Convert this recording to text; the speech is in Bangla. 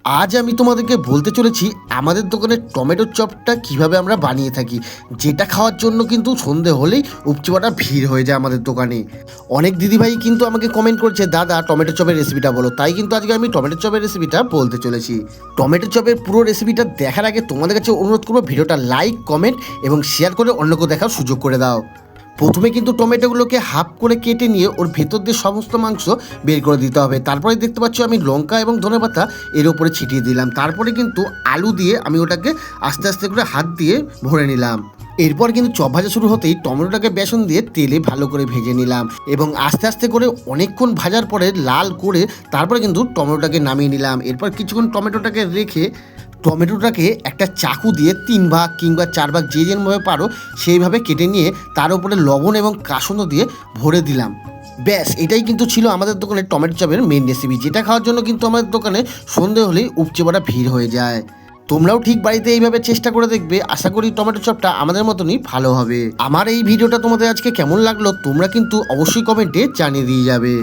আজ আমি তোমাদেরকে বলতে চলেছি আমাদের দোকানের টমেটোর চপটা কিভাবে আমরা বানিয়ে থাকি, যেটা খাওয়ার জন্য কিন্তু সন্ধে হলেই উপচে পড়া ভিড় হয়ে যায় আমাদের দোকানে। অনেক দিদিভাই কিন্তু আমাকে কমেন্ট করছে, দাদা টমেটো চপের রেসিপিটা বলো। তাই কিন্তু আজকে আমি টমেটো চপের রেসিপিটা বলতে চলেছি। টমেটো চপের পুরো রেসিপিটা দেখার আগে তোমাদের কাছে অনুরোধ করবো, ভিডিওটা লাইক, কমেন্ট এবং শেয়ার করে অন্যকে দেখার সুযোগ করে দাও। প্রথমে কিন্তু টমেটোগুলোকে হাফ করে কেটে নিয়ে ওর ভেতর দিয়ে সমস্ত মাংস বের করে দিতে হবে। তারপরে দেখতে পাচ্ছ আমি লঙ্কা এবং ধনেপাতা এর উপরে ছিটিয়ে দিলাম। তারপরে কিন্তু আলু দিয়ে আমি ওটাকে আস্তে আস্তে করে হাত দিয়ে ভরে নিলাম। এরপর কিন্তু চপ ভাজা শুরু হতেই টমেটোটাকে বেসন দিয়ে তেলে ভালো করে ভেজে নিলাম এবং আস্তে আস্তে করে অনেকক্ষণ ভাজার পরে লাল করে তারপরে কিন্তু টমেটোটাকে নামিয়ে নিলাম। এরপর কিছুক্ষণ টমেটোটাকে রেখে টমেটোটাকে একটা চাকু দিয়ে 3 ভাগ কিংবা 4 ভাগ যে যেমনভাবে পারো সেইভাবে কেটে নিয়ে তার উপরে লবণ এবং কাসুন্দ দিয়ে ভরে দিলাম। ব্যাস, এটাই কিন্তু ছিল আমাদের দোকানের টমেটো চপের মেন রেসিপি, যেটা খাওয়ার জন্য কিন্তু আমাদের দোকানে সন্ধে হলেই উপচে পড়া ভিড় হয়ে যায়। তোমরাও ঠিক বাড়িতে এইভাবে চেষ্টা করে দেখবে, আশা করি টমেটো চপটা আমাদের মতনই ভালো হবে। আমার এই ভিডিওটা তোমাদের আজকে কেমন লাগলো তোমরা কিন্তু অবশ্যই কমেন্টে জানিয়ে দিয়ে যাবে।